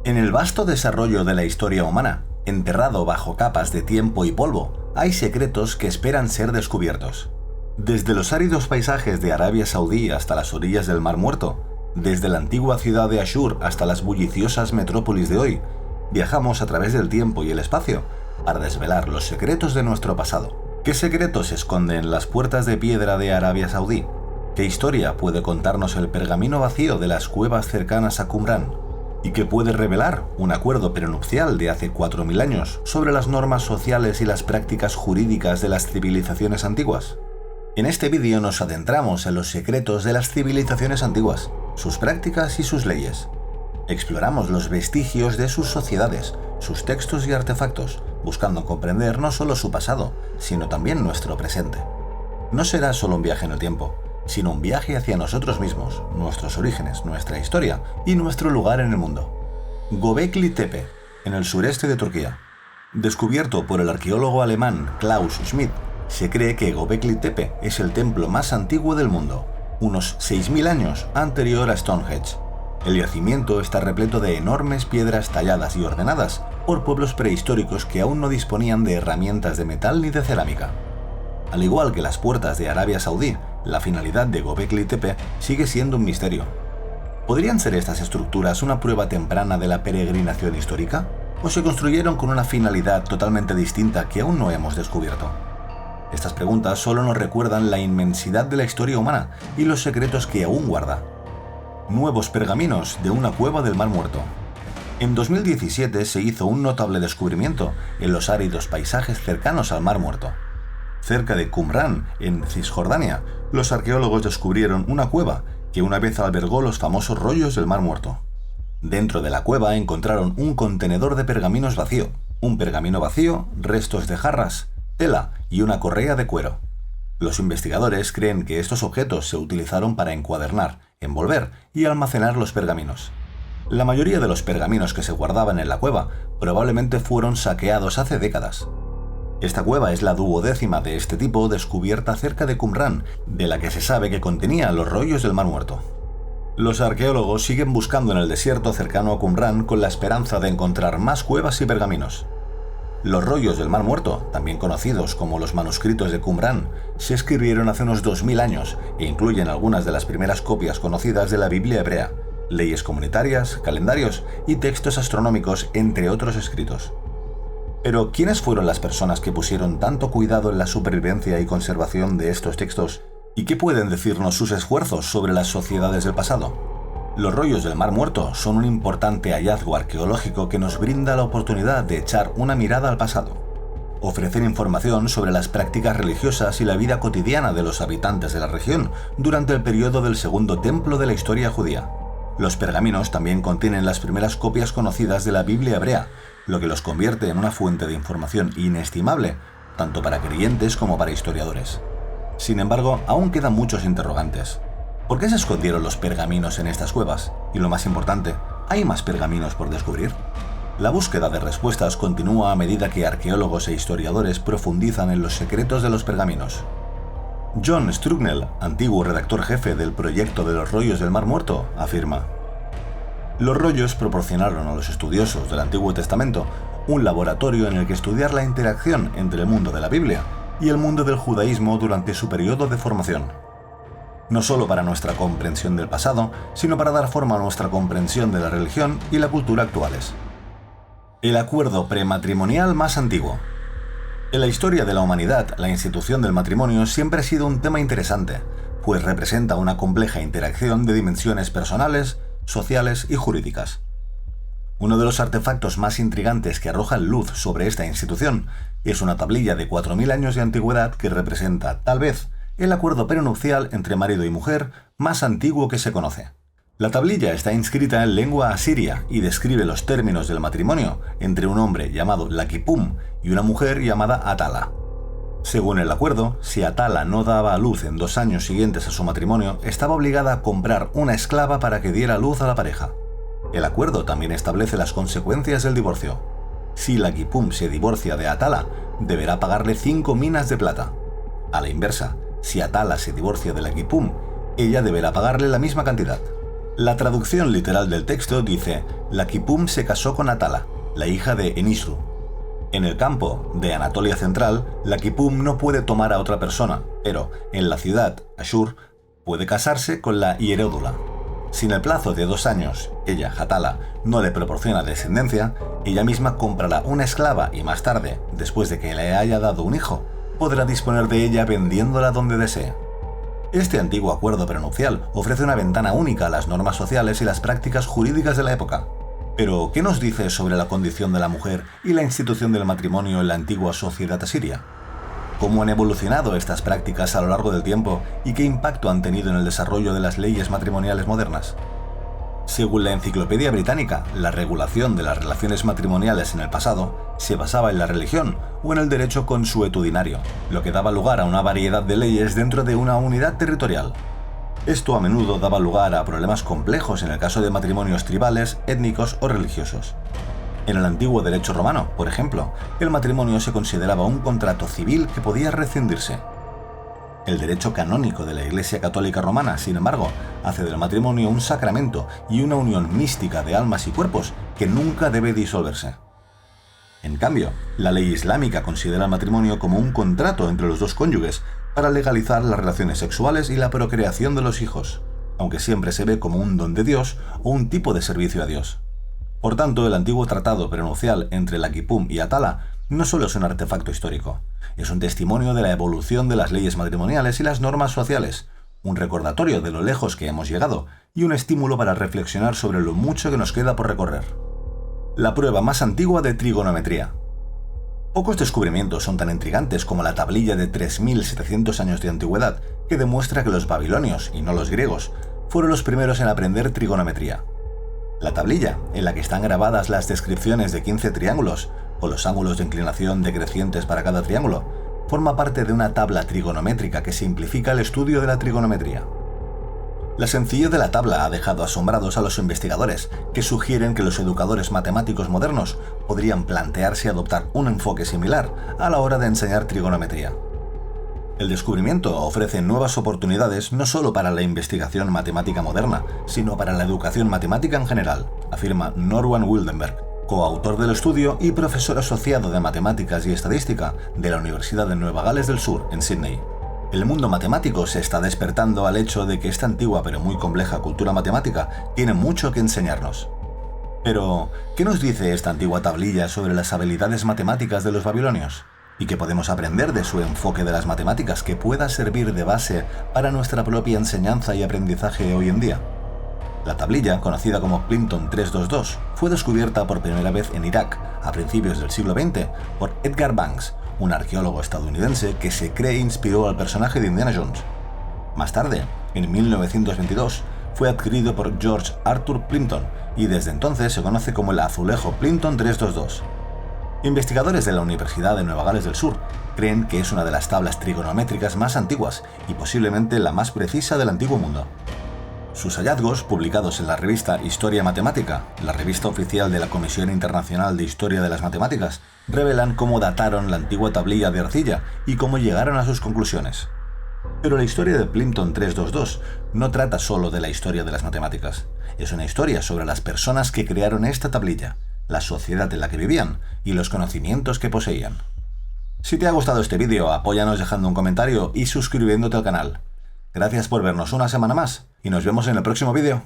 En el vasto desarrollo de la historia humana, enterrado bajo capas de tiempo y polvo, hay secretos que esperan ser descubiertos. Desde los áridos paisajes de Arabia Saudí hasta las orillas del Mar Muerto, desde la antigua ciudad de Ashur hasta las bulliciosas metrópolis de hoy, viajamos a través del tiempo y el espacio para desvelar los secretos de nuestro pasado. ¿Qué secretos se esconden en las puertas de piedra de Arabia Saudí? ¿Qué historia puede contarnos el pergamino vacío de las cuevas cercanas a Qumrán? ¿Y qué puede revelar un acuerdo prenupcial de hace 4000 años sobre las normas sociales y las prácticas jurídicas de las civilizaciones antiguas? En este vídeo nos adentramos en los secretos de las civilizaciones antiguas, sus prácticas y sus leyes. Exploramos los vestigios de sus sociedades, sus textos y artefactos, buscando comprender no solo su pasado, sino también nuestro presente. No será solo un viaje en el tiempo, sino un viaje hacia nosotros mismos, nuestros orígenes, nuestra historia y nuestro lugar en el mundo. Göbekli Tepe, en el sureste de Turquía. Descubierto por el arqueólogo alemán Klaus Schmidt, se cree que Göbekli Tepe es el templo más antiguo del mundo, unos 6000 años anterior a Stonehenge. El yacimiento está repleto de enormes piedras talladas y ordenadas por pueblos prehistóricos que aún no disponían de herramientas de metal ni de cerámica. Al igual que las puertas de Arabia Saudí, la finalidad de Göbekli Tepe sigue siendo un misterio. ¿Podrían ser estas estructuras una prueba temprana de la peregrinación histórica? ¿O se construyeron con una finalidad totalmente distinta que aún no hemos descubierto? Estas preguntas solo nos recuerdan la inmensidad de la historia humana y los secretos que aún guarda. Nuevos pergaminos de una cueva del Mar Muerto. En 2017 se hizo un notable descubrimiento en los áridos paisajes cercanos al Mar Muerto. Cerca de Qumrán, en Cisjordania, los arqueólogos descubrieron una cueva que una vez albergó los famosos rollos del Mar Muerto. Dentro de la cueva encontraron un contenedor de pergaminos vacío, un pergamino vacío, restos de jarras, tela y una correa de cuero. Los investigadores creen que estos objetos se utilizaron para encuadernar, envolver y almacenar los pergaminos. La mayoría de los pergaminos que se guardaban en la cueva probablemente fueron saqueados hace décadas. Esta cueva es la 12ª de este tipo descubierta cerca de Qumrán, de la que se sabe que contenía los rollos del Mar Muerto. Los arqueólogos siguen buscando en el desierto cercano a Qumrán con la esperanza de encontrar más cuevas y pergaminos. Los rollos del Mar Muerto, también conocidos como los manuscritos de Qumrán, se escribieron hace unos 2000 años e incluyen algunas de las primeras copias conocidas de la Biblia hebrea, leyes comunitarias, calendarios y textos astronómicos, entre otros escritos. Pero, ¿quiénes fueron las personas que pusieron tanto cuidado en la supervivencia y conservación de estos textos? ¿Y qué pueden decirnos sus esfuerzos sobre las sociedades del pasado? Los rollos del Mar Muerto son un importante hallazgo arqueológico que nos brinda la oportunidad de echar una mirada al pasado. Ofrecen información sobre las prácticas religiosas y la vida cotidiana de los habitantes de la región durante el periodo del Segundo Templo de la historia judía. Los pergaminos también contienen las primeras copias conocidas de la Biblia hebrea, lo que los convierte en una fuente de información inestimable, tanto para creyentes como para historiadores. Sin embargo, aún quedan muchos interrogantes. ¿Por qué se escondieron los pergaminos en estas cuevas? Y lo más importante, ¿hay más pergaminos por descubrir? La búsqueda de respuestas continúa a medida que arqueólogos e historiadores profundizan en los secretos de los pergaminos. John Strugnell, antiguo redactor jefe del proyecto de los rollos del Mar Muerto, afirma: los rollos proporcionaron a los estudiosos del Antiguo Testamento un laboratorio en el que estudiar la interacción entre el mundo de la Biblia y el mundo del judaísmo durante su periodo de formación. No solo para nuestra comprensión del pasado, sino para dar forma a nuestra comprensión de la religión y la cultura actuales. El acuerdo prematrimonial más antiguo. En la historia de la humanidad, la institución del matrimonio siempre ha sido un tema interesante, pues representa una compleja interacción de dimensiones personales, sociales y jurídicas. Uno de los artefactos más intrigantes que arrojan luz sobre esta institución es una tablilla de 4000 años de antigüedad que representa, tal vez, el acuerdo prenupcial entre marido y mujer más antiguo que se conoce. La tablilla está inscrita en lengua asiria y describe los términos del matrimonio entre un hombre llamado Lakipum y una mujer llamada Atala. Según el acuerdo, si Atala no daba a luz en 2 años siguientes a su matrimonio, estaba obligada a comprar una esclava para que diera luz a la pareja. El acuerdo también establece las consecuencias del divorcio. Si Lakipum se divorcia de Atala, deberá pagarle 5 minas de plata. A la inversa, si Atala se divorcia de Lakipum, ella deberá pagarle la misma cantidad. La traducción literal del texto dice: la Kipum se casó con Atala, la hija de Enisru. En el campo de Anatolia Central, la Kipum no puede tomar a otra persona, pero en la ciudad, Ashur, puede casarse con la Hieródula. Si en el plazo de 2 años, ella, Atala, no le proporciona descendencia, ella misma comprará una esclava y más tarde, después de que le haya dado un hijo, podrá disponer de ella vendiéndola donde desee. Este antiguo acuerdo prenupcial ofrece una ventana única a las normas sociales y las prácticas jurídicas de la época. Pero, ¿qué nos dice sobre la condición de la mujer y la institución del matrimonio en la antigua sociedad asiria? ¿Cómo han evolucionado estas prácticas a lo largo del tiempo y qué impacto han tenido en el desarrollo de las leyes matrimoniales modernas? Según la Enciclopedia Británica, la regulación de las relaciones matrimoniales en el pasado se basaba en la religión o en el derecho consuetudinario, lo que daba lugar a una variedad de leyes dentro de una unidad territorial. Esto a menudo daba lugar a problemas complejos en el caso de matrimonios tribales, étnicos o religiosos. En el antiguo derecho romano, por ejemplo, el matrimonio se consideraba un contrato civil que podía rescindirse. El derecho canónico de la Iglesia Católica Romana, sin embargo, hace del matrimonio un sacramento y una unión mística de almas y cuerpos que nunca debe disolverse. En cambio, la ley islámica considera el matrimonio como un contrato entre los dos cónyuges para legalizar las relaciones sexuales y la procreación de los hijos, aunque siempre se ve como un don de Dios o un tipo de servicio a Dios. Por tanto, el antiguo tratado prenupcial entre la Kipum y Atala no solo es un artefacto histórico, es un testimonio de la evolución de las leyes matrimoniales y las normas sociales, un recordatorio de lo lejos que hemos llegado y un estímulo para reflexionar sobre lo mucho que nos queda por recorrer. La prueba más antigua de trigonometría. Pocos descubrimientos son tan intrigantes como la tablilla de 3.700 años de antigüedad, que demuestra que los babilonios, y no los griegos, fueron los primeros en aprender trigonometría. La tablilla, en la que están grabadas las descripciones de 15 triángulos, con los ángulos de inclinación decrecientes para cada triángulo, forma parte de una tabla trigonométrica que simplifica el estudio de la trigonometría. La sencillez de la tabla ha dejado asombrados a los investigadores, que sugieren que los educadores matemáticos modernos podrían plantearse adoptar un enfoque similar a la hora de enseñar trigonometría. El descubrimiento ofrece nuevas oportunidades no solo para la investigación matemática moderna, sino para la educación matemática en general, afirma Norman Wildenberg, coautor del estudio y profesor asociado de matemáticas y estadística de la Universidad de Nueva Gales del Sur, en Sydney. El mundo matemático se está despertando al hecho de que esta antigua pero muy compleja cultura matemática tiene mucho que enseñarnos. Pero, ¿qué nos dice esta antigua tablilla sobre las habilidades matemáticas de los babilonios? ¿Y qué podemos aprender de su enfoque de las matemáticas que pueda servir de base para nuestra propia enseñanza y aprendizaje hoy en día? La tablilla, conocida como Plimpton 322, fue descubierta por primera vez en Irak a principios del siglo XX por Edgar Banks, un arqueólogo estadounidense que se cree inspiró al personaje de Indiana Jones. Más tarde, en 1922, fue adquirido por George Arthur Plimpton y desde entonces se conoce como el azulejo Plimpton 322. Investigadores de la Universidad de Nueva Gales del Sur creen que es una de las tablas trigonométricas más antiguas y posiblemente la más precisa del antiguo mundo. Sus hallazgos, publicados en la revista Historia Matemática, la revista oficial de la Comisión Internacional de Historia de las Matemáticas, revelan cómo dataron la antigua tablilla de arcilla y cómo llegaron a sus conclusiones. Pero la historia de Plimpton 322 no trata solo de la historia de las matemáticas, es una historia sobre las personas que crearon esta tablilla, la sociedad en la que vivían y los conocimientos que poseían. Si te ha gustado este vídeo, apóyanos dejando un comentario y suscribiéndote al canal. Gracias por vernos una semana más y nos vemos en el próximo vídeo.